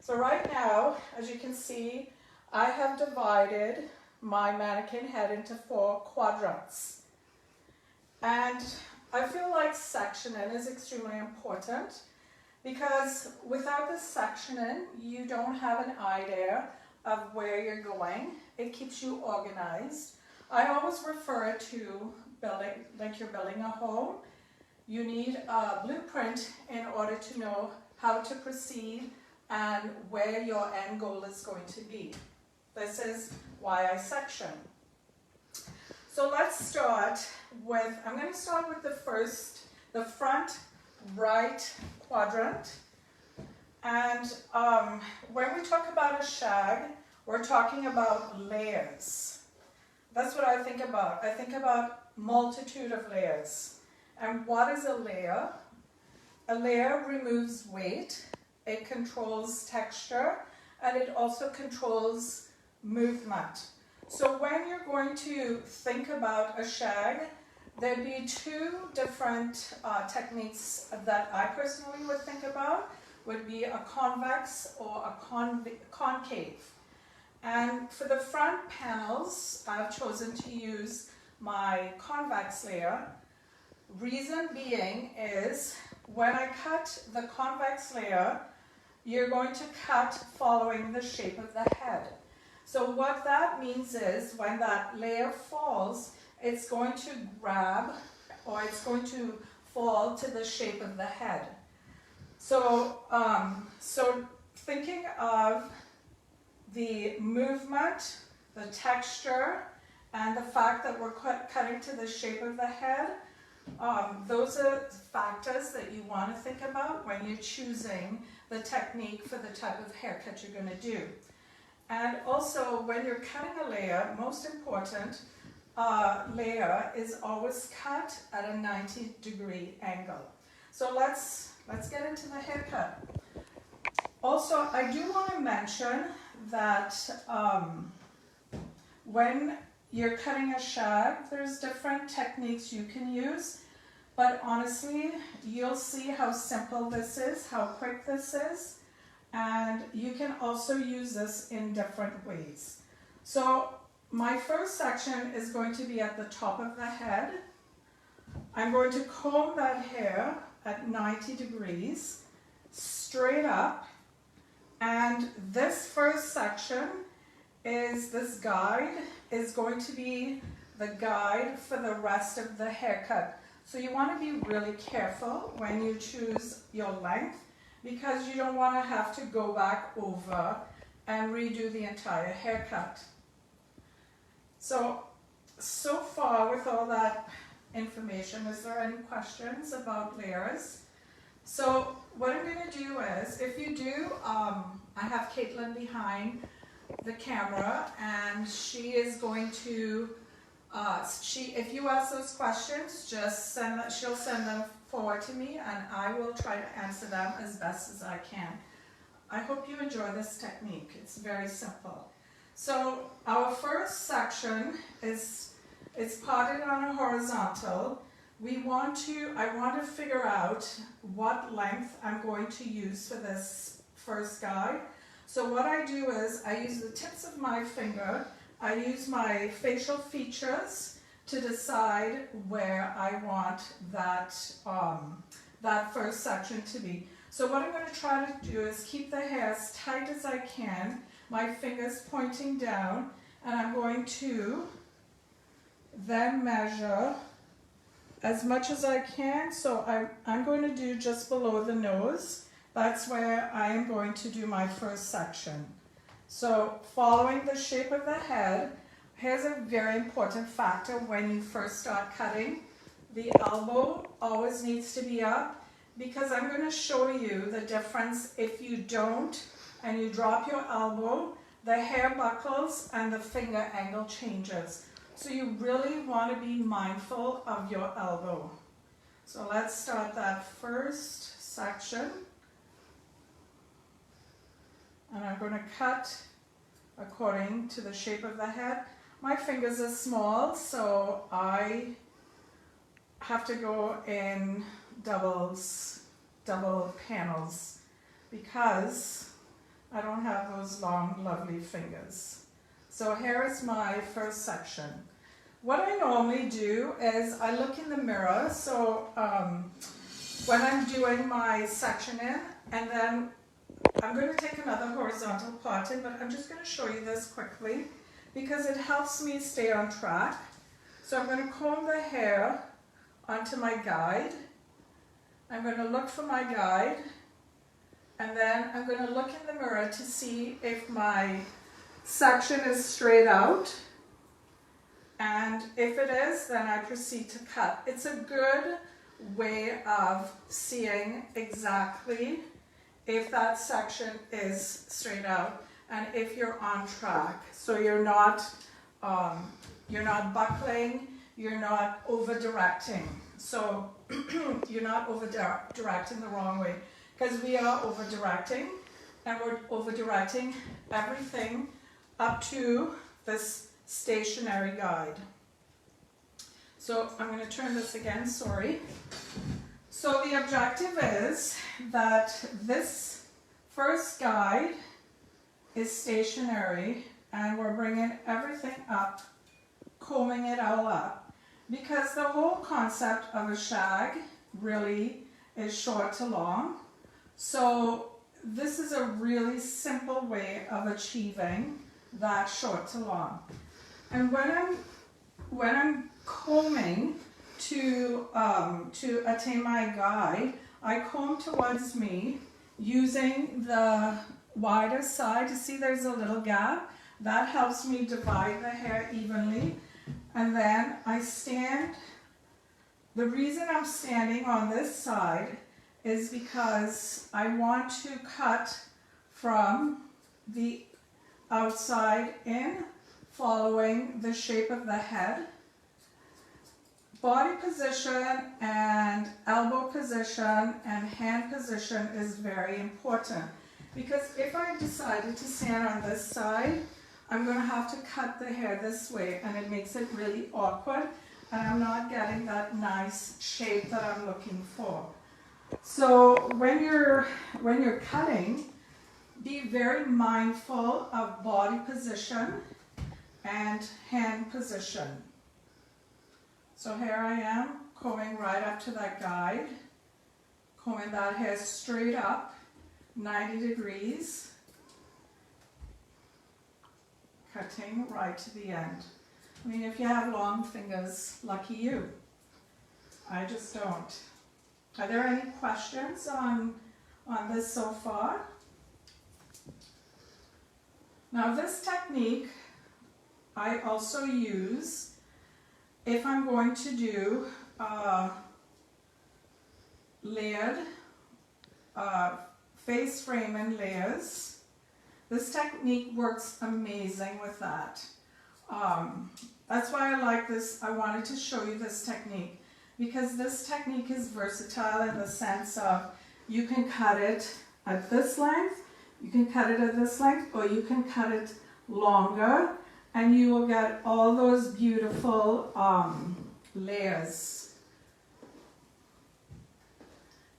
So right now, as you can see, I have divided my mannequin head into 4 quadrants. And I feel like sectioning is extremely important because without the sectioning, you don't have an idea of where you're going. It keeps you organized. I always refer to building, like you're building a home. You need a blueprint in order to know how to proceed and where your end goal is going to be. This is why I section. So let's start with, I'm going to start with the front right quadrant. And when we talk about a shag, we're talking about layers. That's what I think about. I think about multitude of layers. And what is a layer? A layer removes weight, it controls texture, and it also controls movement. So when you're going to think about a shag, there'd be 2 different techniques that I personally would think about, would be a convex or a concave. And for the front panels, I've chosen to use my convex layer. Reason being is when I cut the convex layer, you're going to cut following the shape of the head. So what that means is when that layer falls, it's going to grab or it's going to fall to the shape of the head. So, thinking of the movement, the texture, and the fact that we're cutting to the shape of the head, those are factors that you want to think about when you're choosing the technique for the type of haircut you're going to do. And also, when you're cutting a layer, most important, layer is always cut at a 90-degree angle. So let's get into the haircut. Also, I do want to mention that when you're cutting a shag, there's different techniques you can use, but honestly, you'll see how simple this is, how quick this is, and you can also use this in different ways. So my first section is going to be at the top of the head. I'm going to comb that hair at 90 degrees, straight up, and this first section is, this guide is going to be the guide for the rest of the haircut. So you want to be really careful when you choose your length because you don't want to have to go back over and redo the entire haircut. So far with all that information, is there any questions about layers? So what I'm going to do is, if you do, I have Caitlin behind the camera and she is going to, if you ask those questions, just she'll send them forward to me and I will try to answer them as best as I can. I hope you enjoy this technique. It's very simple. So our first section is, it's parted on a horizontal. I want to figure out what length I'm going to use for this first guide. So what I do is I use the tips of my finger, I use my facial features to decide where I want that, that first section to be. So what I'm going to try to do is keep the hair as tight as I can, my fingers pointing down, and I'm going to then measure as much as I can. So I'm going to do just below the nose. That's where I am going to do my first section. So following the shape of the head, here's a very important factor when you first start cutting. The elbow always needs to be up because I'm going to show you the difference if you don't and you drop your elbow, the hair buckles and the finger angle changes. So you really want to be mindful of your elbow. So let's start that first section. And I'm going to cut according to the shape of the head. My fingers are small, so I have to go in double panels because I don't have those long, lovely fingers. So here is my first section. What I normally do is I look in the mirror, so when I'm doing my sectioning, and then I'm going to take another horizontal parting, but I'm just going to show you this quickly because it helps me stay on track. So I'm going to comb the hair onto my guide. I'm going to look for my guide, and then I'm going to look in the mirror to see if my section is straight out. And if it is, then I proceed to cut. It's a good way of seeing exactly if that section is straight out and if you're on track. So you're not buckling, you're not over directing. So you're not over directing the wrong way, because we are over directing, and we're over directing everything up to this stationary guide. So I'm going to turn this again, sorry. So the objective is that this first guide is stationary, and we're bringing everything up, combing it all up, because the whole concept of a shag really is short to long. So this is a really simple way of achieving that short to long. And when I'm combing to attain my guide, I comb towards me using the wider side. You see there's a little gap? That helps me divide the hair evenly. And then I stand. The reason I'm standing on this side is because I want to cut from the outside in, following the shape of the head. Body position and elbow position and hand position is very important, because if I decided to stand on this side, I'm going to have to cut the hair this way, and it makes it really awkward, and I'm not getting that nice shape that I'm looking for. So when you're cutting, be very mindful of body position and hand position. So here I am, combing right up to that guide, combing that hair straight up, 90 degrees, cutting right to the end. I mean, if you have long fingers, lucky you. I just don't. Are there any questions on this so far? Now this technique I also use if I'm going to do layered face frame and layers. This technique works amazing with that. That's why I like this. I wanted to show you this technique, because this technique is versatile in the sense of you can cut it at this length, you can cut it at this length, or you can cut it longer, and you will get all those beautiful layers.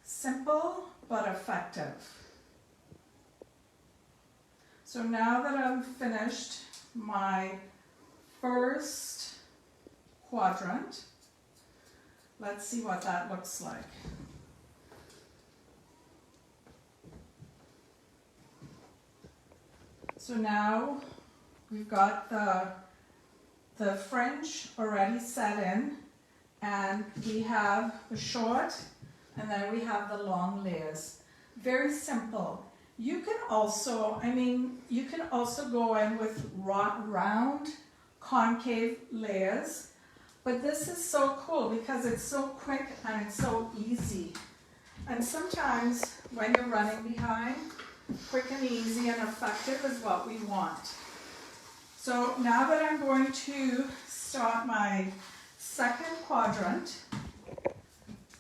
Simple but effective. So now that I've finished my first quadrant, let's see what that looks like. So now we've got the fringe already set in, and we have the short, and then we have the long layers. Very simple. You can also, you can also go in with round, concave layers, but this is so cool because it's so quick and it's so easy. And sometimes when you're running behind, quick and easy and effective is what we want. So now that I'm going to start my second quadrant,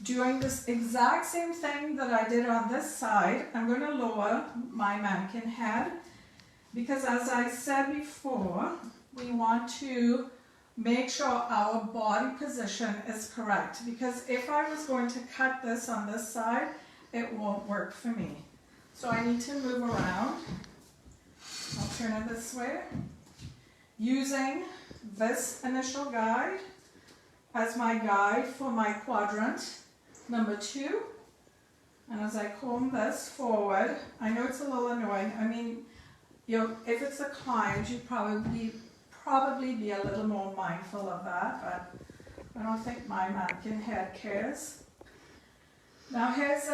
doing this exact same thing that I did on this side, I'm going to lower my mannequin head, because as I said before, we want to make sure our body position is correct, because if I was going to cut this on this side, it won't work for me. So I need to move around it this way, using this initial guide as my guide for my quadrant number 2. And as I comb this forward, I know it's a little annoying. I mean, if it's a client, you'd probably be a little more mindful of that, but I don't think my mannequin head cares. Now here's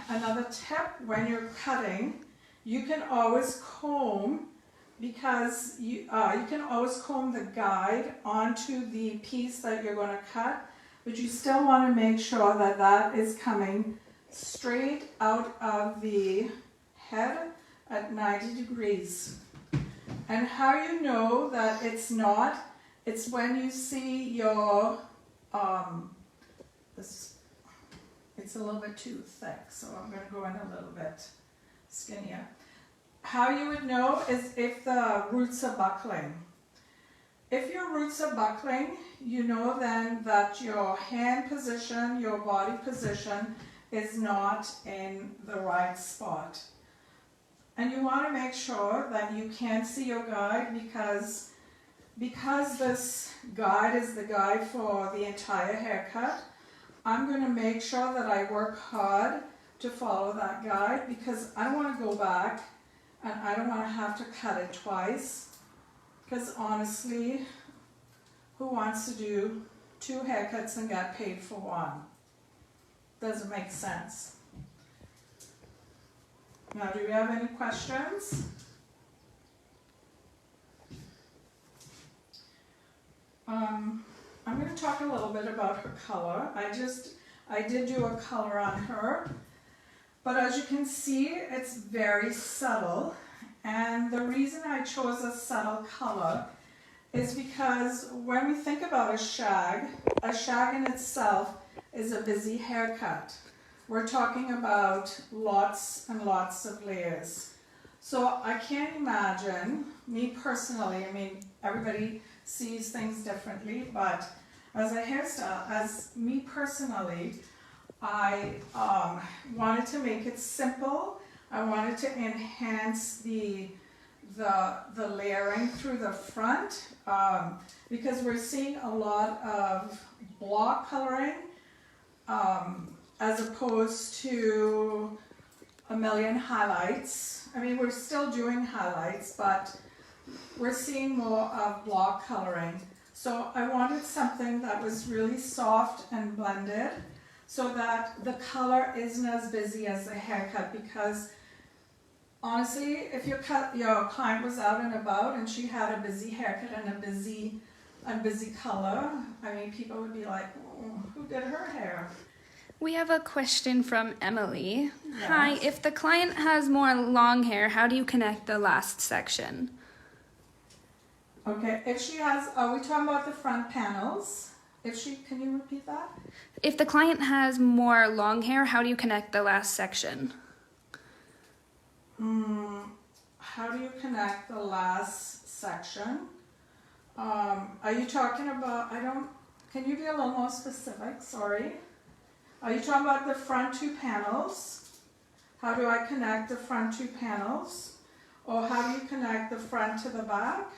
another tip. When you're cutting, you can always comb, because you can always comb the guide onto the piece that you're going to cut, but you still want to make sure that that is coming straight out of the head at 90 degrees. And how you know that it's not, it's when you see your, it's a little bit too thick, so I'm going to go in a little bit skinnier. How you would know is if the roots are buckling. If your roots are buckling, you know then that your hand position, your body position is not in the right spot. And you want to make sure that you can see your guide, because this guide is the guide for the entire haircut. I'm going to make sure that I work hard to follow that guide, because I don't want to go back and I don't want to have to cut it twice, because honestly, who wants to do 2 haircuts and get paid for 1? Doesn't make sense. Now, do you have any questions? I'm going to talk a little bit about her color. I did do a color on her, but as you can see, it's very subtle. And the reason I chose a subtle color is because when we think about a shag in itself is a busy haircut. We're talking about lots and lots of layers. So I can't imagine, me personally, I mean, everybody sees things differently, but as a hairstyle, as me personally, I wanted to make it simple. I wanted to enhance the layering through the front, because we're seeing a lot of block coloring as opposed to a million highlights. I mean, we're still doing highlights, but we're seeing more of block coloring. So I wanted something that was really soft and blended, so that the color isn't as busy as the haircut, because honestly, if your client was out and about and she had a busy haircut and a busy color, I mean, people would be like, oh, who did her hair? We have a question from Emily. Yes. Hi, if the client has more long hair, how do you connect the last section? Okay, if she has, are we talking about the front panels? Can you repeat that? If the client has more long hair, how do you connect the last section? How do you connect the last section? Are you talking about, can you be a little more specific? Sorry. Are you talking about the front 2 panels? How do I connect the front 2 panels? Or how do you connect the front to the back?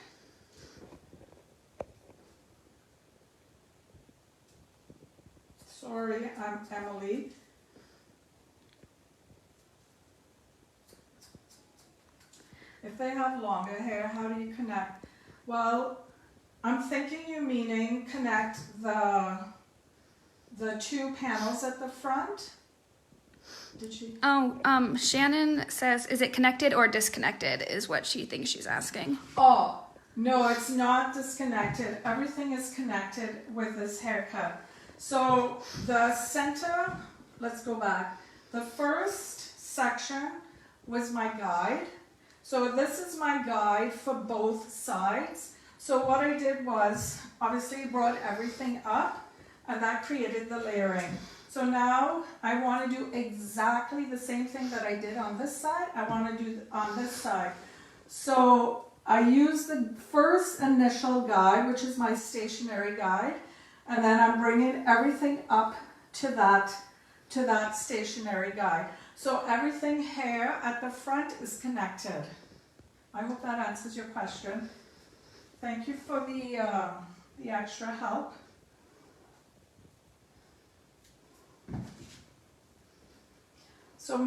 Sorry, I'm Emily. If they have longer hair, how do you connect? Well, I'm thinking you meaning connect the 2 panels at the front. Did she? Oh, Shannon says, is it connected or disconnected is what she thinks she's asking. Oh, no, it's not disconnected. Everything is connected with this haircut. So the center, let's go back. The first section was my guide. So this is my guide for both sides. So what I did was, obviously brought everything up, and that created the layering. So now I want to do exactly the same thing that I did on this side, I want to do on this side. So I use the first initial guide, which is my stationary guide, and then I'm bringing everything up to that stationary guide. So everything here at the front is connected. I hope that answers your question. Thank you for the extra help. So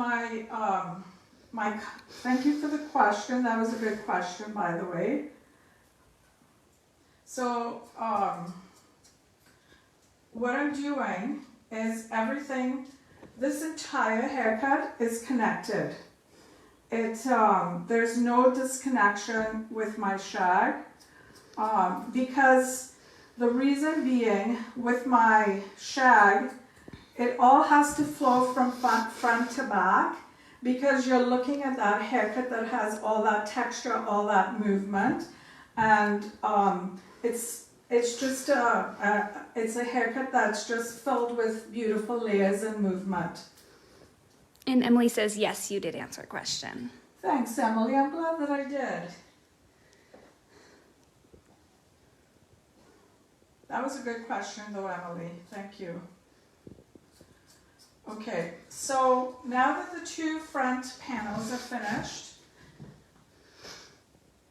thank you for the question. That was a good question, by the way. So what I'm doing is everything, this entire haircut is connected. There's no disconnection with my shag, because the reason being with my shag, it all has to flow from front to back, because you're looking at that haircut that has all that texture, all that movement, and it's just it's a haircut that's just filled with beautiful layers and movement. And Emily says, yes, you did answer a question. Thanks, Emily. I'm glad that I did. That was a good question, though, Emily. Thank you. Okay, so now that the two front panels are finished,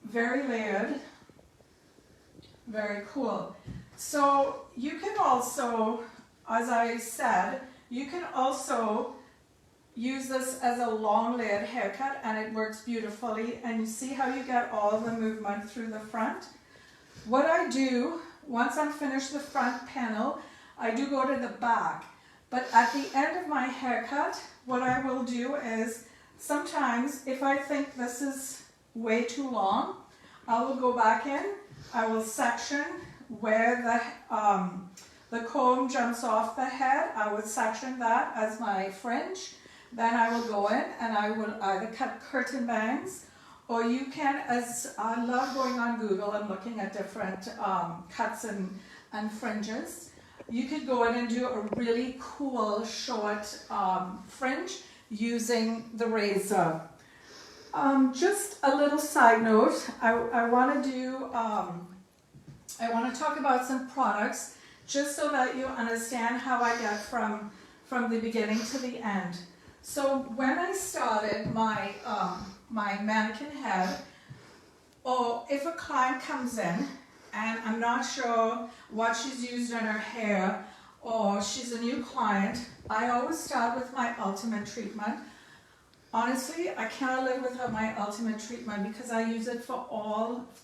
very layered, very cool. So you can also, as I said, you can also use this as a long layered haircut, and it works beautifully, and you see how you get all the movement through the front. What I do, once I'm finished the front panel, I do go to the back. But at the end of my haircut, what I will do is, sometimes if I think this is way too long, I will go back in, I will section where the comb jumps off the head. I would section that as my fringe. Then I will go in and I will either cut curtain bangs, or you can, as I love going on Google and looking at different cuts and fringes. You could go in and do a really cool short fringe using the razor. Just a little side note, I want to talk about some products just so that you understand how I get from the beginning to the end. So when I started my mannequin head, or if a client comes in and I'm not sure what she's used in her hair, or she's a new client, I always start with my ultimate treatment. Honestly, I cannot live without my ultimate treatment because I use it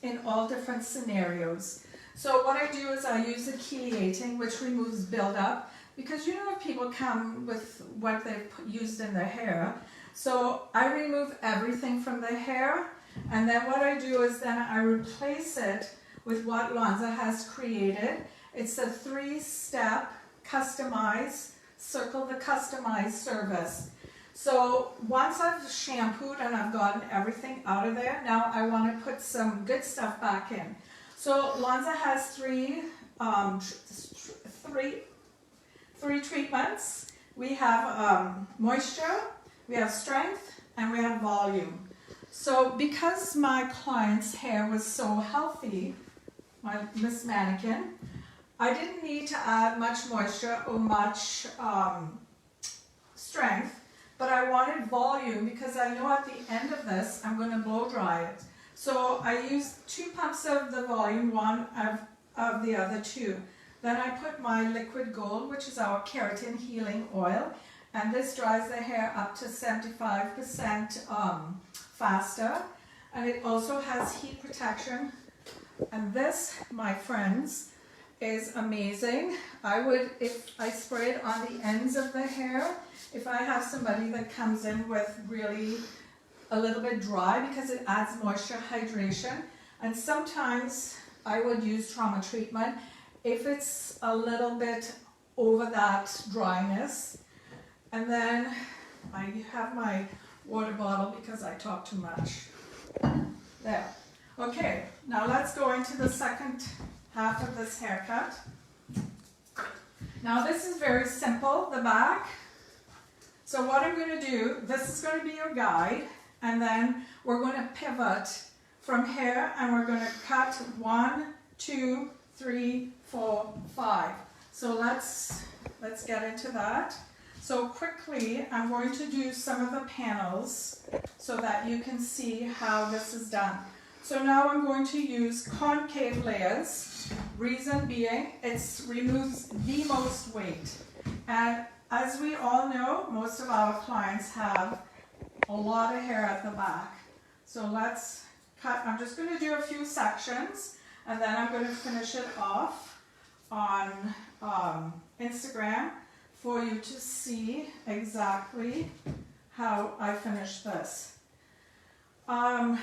in all different scenarios. So what I do is I use the chelating, which removes buildup, because you know if people come with what they've used in their hair. So I remove everything from the hair, and then what I do is then I replace it with what Lonza has created. It's a 3-step customize, circle the customize service. So once I've shampooed and I've gotten everything out of there, now I want to put some good stuff back in. So Lonza has three treatments. We have moisture, we have strength, and we have volume. So because my client's hair was so healthy, my Miss Mannequin, I didn't need to add much moisture or much strength, but I wanted volume because I know at the end of this I'm going to blow dry it. So I used 2 pumps of the volume, 1 of the other 2. Then I put my liquid gold, which is our keratin healing oil, and this dries the hair up to 75% faster, and it also has heat protection. And this, my friends, is amazing. If I spray it on the ends of the hair, if I have somebody that comes in with really a little bit dry, because it adds moisture, hydration, and sometimes I would use trauma treatment if it's a little bit over that dryness. And then I have my water bottle because I talk too much. There. Okay, now let's go into the second half of this haircut. Now this is very simple, the back. So what I'm going to do, this is going to be your guide, and then we're going to pivot from here and we're going to cut 1, 2, 3, 4, 5. So let's get into that. So quickly, I'm going to do some of the panels so that you can see how this is done. So now I'm going to use concave layers, reason being it removes the most weight. And as we all know, most of our clients have a lot of hair at the back. So let's cut, I'm just going to do a few sections and then I'm going to finish it off on Instagram for you to see exactly how I finish this. I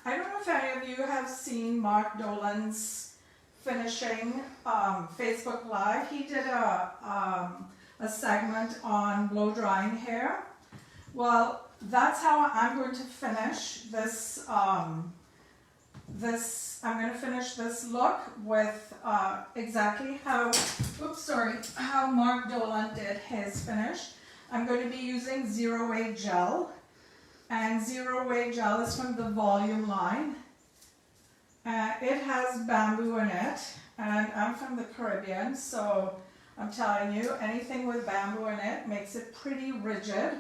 don't know if any of you have seen Mark Dolan's finishing Facebook Live. He did a segment on blow drying hair. Well, that's how I'm going to finish this. I'm going to finish this look with exactly how, how Mark Dolan did his finish. I'm going to be using Zero Weight Gel, and Zero Weight Gel is from the volume line. It has bamboo in it, and I'm from the Caribbean, so I'm telling you, anything with bamboo in it makes it pretty rigid.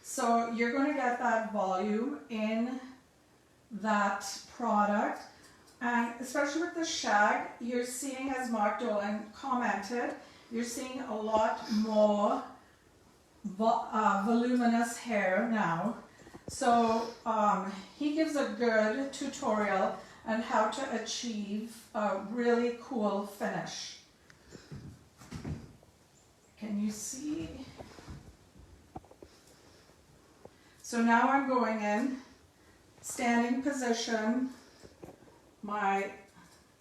So you're going to get that volume in that product. And especially with the shag, you're seeing, as Mark Dolan commented, you're seeing a lot more voluminous hair now. So he gives a good tutorial on how to achieve a really cool finish. Can you see? So now I'm going in, standing position, my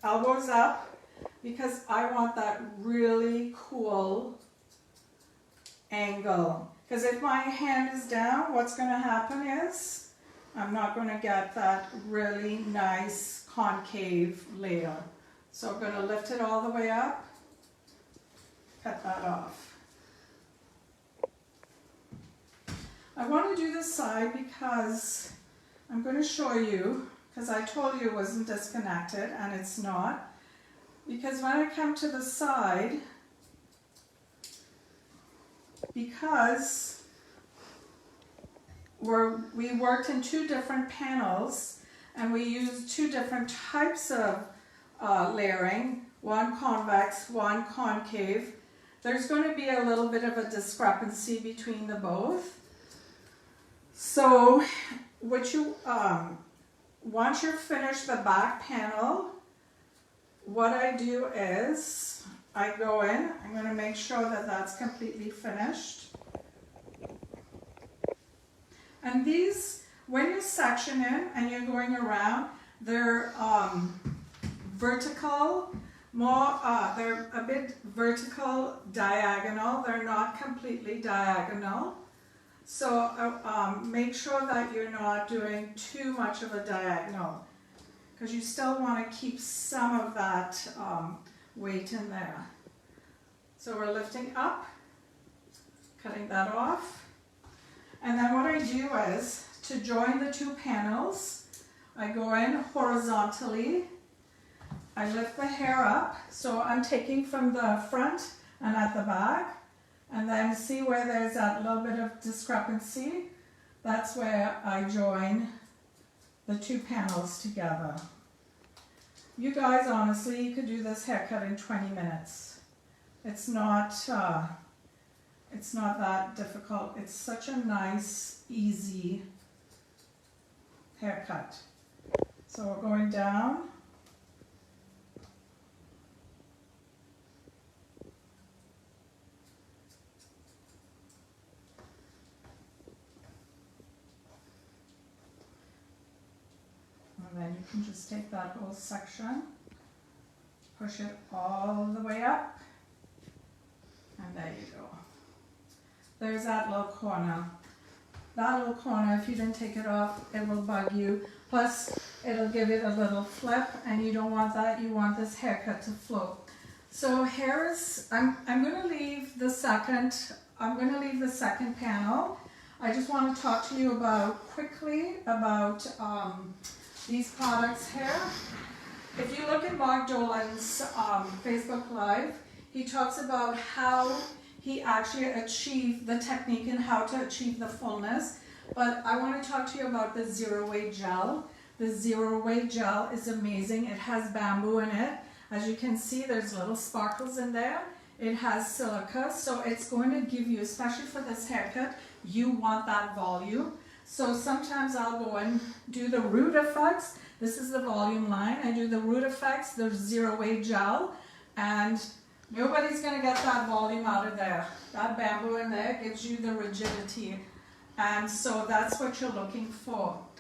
elbows up, because I want that really cool angle. Because if my hand is down, what's going to happen is I'm not going to get that really nice concave layer. So I'm going to lift it all the way up, cut that off. I want to do this side because I'm going to show you, because I told you it wasn't disconnected, and it's not. Because when I come to the side, because we worked in two different panels, and we used two different types of layering, one convex, one concave, there's going to be a little bit of a discrepancy between the both. So what you once you're finished the back panel, what I do is I go in, I'm going to make sure that that's completely finished. And these, when you section in and you're going around, they're vertical, they're a bit vertical diagonal, they're not completely diagonal. So make sure that you're not doing too much of a diagonal, because you still want to keep some of that weight in there. So we're lifting up, cutting that off. And then what I do is, to join the two panels, I go in horizontally, I lift the hair up, so I'm taking from the front and at the back. And then see where there's that little bit of discrepancy? That's where I join the two panels together. You guys, honestly, you could do this haircut in 20 minutes. It's not that difficult. It's such a nice, easy haircut. So we're going down. And then you can just take that whole section, push it all the way up, and there you go. There's that little corner. That little corner, if you didn't take it off, it will bug you. Plus, it'll give it a little flip, and you don't want that. You want this haircut to float. So here is, I'm going to leave the second panel. I just want to talk to you quickly about these products here. If you look at Mark Dolan's Facebook Live, he talks about how he actually achieved the technique and how to achieve the fullness. But I want to talk to you about the zero weight gel. The zero weight gel is amazing. It has bamboo in it. As you can see, there's little sparkles in there. It has silica, so it's going to give you, especially for this haircut, you want that volume. So sometimes I'll go and do the root effects. This is the volume line. I do the root effects, the zero weight gel, and nobody's going to get that volume out of there. That bamboo in there gives you the rigidity. And so that's what you're looking for.